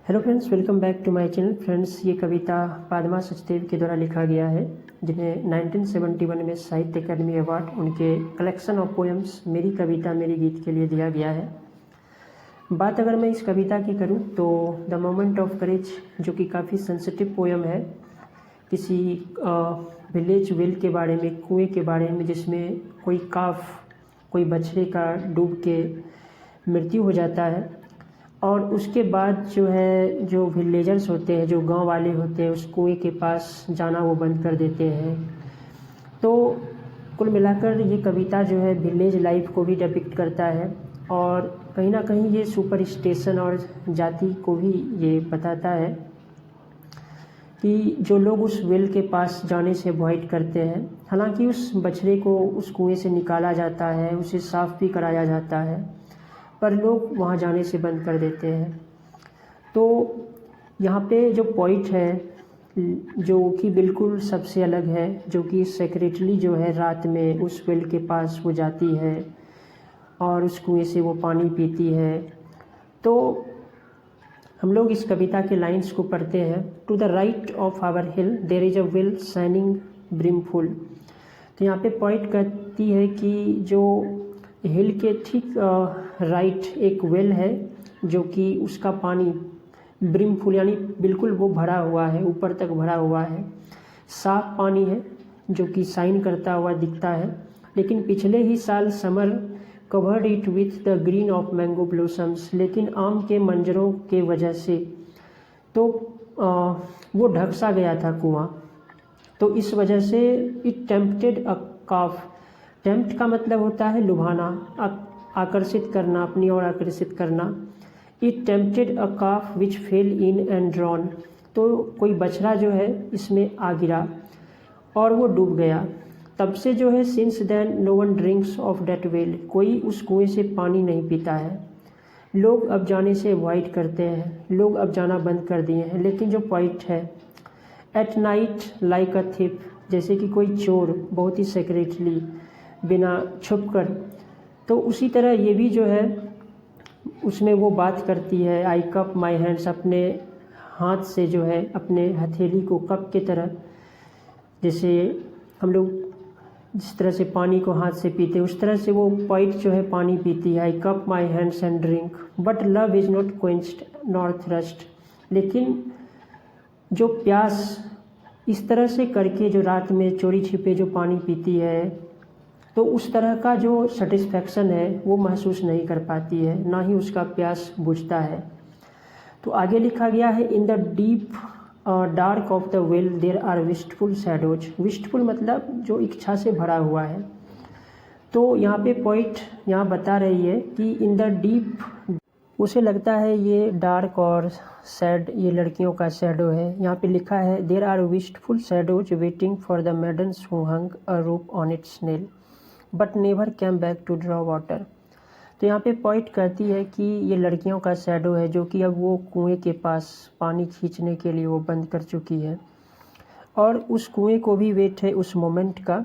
Hello friends, welcome back to my channel. Friends, ये कविता पादमा सचदेव के द्वारा लिखा गया है, जिन्हें 1971 में साहित्य अकादमी अवार्ड उनके कलेक्शन ऑफ पोएम्स मेरी कविता मेरी गीत के लिए दिया गया है। बात अगर मैं इस कविता की करूं तो द मोमेंट ऑफ करेज, जो कि काफ़ी सेंसिटिव पोएम है, किसी विलेज वेल के बारे में, कुएं के बारे में, जिसमें कोई बछड़े का डूब के मृत्यु हो जाता है। और उसके बाद जो विलेजर्स होते हैं, जो गांव वाले होते हैं, उस कुएं के पास जाना वो बंद कर देते हैं। तो कुल मिलाकर ये कविता जो है विलेज लाइफ को भी डिपिक्ट करता है, और कहीं ना कहीं ये सुपरस्टिशन और जाति को भी ये बताता है कि जो लोग उस वेल के पास जाने से अवॉइड करते हैं। हालांकि उस बछड़े को उस कुएं से निकाला जाता है, उसे साफ़ भी कराया जाता है, पर लोग वहाँ जाने से बंद कर देते हैं। तो यहाँ पे जो पॉइंट है, जो कि बिल्कुल सबसे अलग है, जो कि सेक्रेटली जो है रात में उस वेल के पास वो जाती है और उस कुएं से वो पानी पीती है। तो हम लोग इस कविता के लाइंस को पढ़ते हैं। To the right of our hill there is a well shining brimful. तो यहाँ पे पॉइंट कहती है कि जो हिल के ठीक राइट एक वेल है, जो कि उसका पानी ब्रिमफुल यानी बिल्कुल वो भरा हुआ है, ऊपर तक भरा हुआ है, साफ पानी है, जो कि शाइन करता हुआ दिखता है। लेकिन पिछले ही साल summer covered it with the green of mango blossoms, लेकिन आम के मंजरों के वजह से तो वो ढक सा गया था कुआं। तो इस वजह से it tempted a calf. Tempt का मतलब होता है लुभाना, आकर्षित करना, अपनी ओर आकर्षित करना। It tempted a calf which fail in and drawn. तो कोई बछड़ा जो है इसमें आ गिरा और वो डूब गया। तब से जो है since then no one drinks of that well, कोई उस कुएं से पानी नहीं पीता है। लोग अब जाने से अवॉइड करते हैं, लोग अब जाना बंद कर दिए हैं। लेकिन जो पॉइंट है, एट नाइट लाइक अ थिप, जैसे कि कोई चोर बहुत ही सेक्रेटली, बिना छुप कर। तो उसी तरह ये भी जो है उसमें वो बात करती है, आई कप माई हैंड्स, अपने हाथ से जो है अपने हथेली को कप के तरह, जैसे हम लोग जिस तरह से पानी को हाथ से पीते, उस तरह से वो पॉइंट जो है पानी पीती है। I cup my hands and drink but love is not quenched nor thirst. लेकिन जो प्यास इस तरह से करके जो रात में चोरी छिपे जो पानी पीती है, तो उस तरह का जो सेटिस्फैक्शन है वो महसूस नहीं कर पाती है, ना ही उसका प्यास बुझता है। तो आगे लिखा गया है, in the deep dark of the well there are wistful shadows. Wistful मतलब जो इच्छा से भरा हुआ है। तो यहाँ पे पॉइंट यहाँ बता रही है कि इन द डीप, उसे लगता है ये डार्क और सैड ये लड़कियों का शैडो है। यहाँ पे लिखा है, there are wistful shadows waiting for the maidens who hung a rope on its nail but never came back to draw water. तो यहाँ पे पॉइंट कहती है कि ये लड़कियों का शैडो है, जो कि अब वो कुएं के पास पानी खींचने के लिए वो बंद कर चुकी है, और उस कुएं को भी वेट है उस मोमेंट का।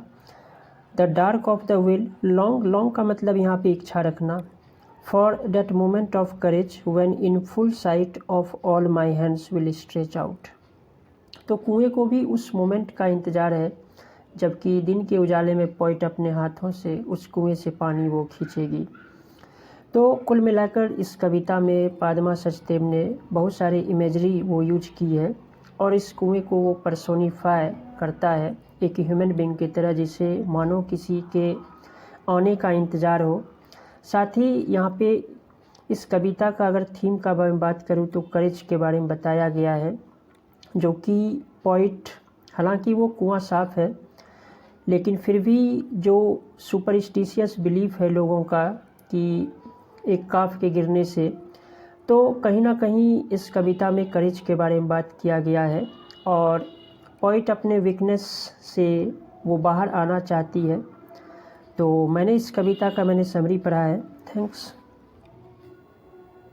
The dark of the well, long, long का मतलब यहाँ पे इच्छा रखना। For that moment of courage when in full site of all my hands will stretch out. तो कुएं को भी उस मोमेंट का इंतज़ार है, जबकि दिन के उजाले में पॉइंट अपने हाथों से उस कुएं से पानी वो खींचेगी। तो कुल मिलाकर इस कविता में पादमा सचदेव ने बहुत सारे इमेजरी वो यूज की है, और इस कुएं को वो पर्सोनीफाई करता है एक ह्यूमन बीइंग की तरह, जिसे मानो किसी के आने का इंतज़ार हो। साथ ही यहाँ पे इस कविता का अगर थीम का बारे में बात करूँ तो करेज के बारे में बताया गया है, जो कि पॉइंट, हालांकि वो कुआं साफ है, लेकिन फिर भी जो सुपरस्टिशियस बिलीफ है लोगों का कि एक काफ के गिरने से, तो कहीं ना कहीं इस कविता में करेज के बारे में बात किया गया है, और पॉइंट अपने वीकनेस से वो बाहर आना चाहती है। तो मैंने इस कविता का समरी पढ़ा है। थैंक्स।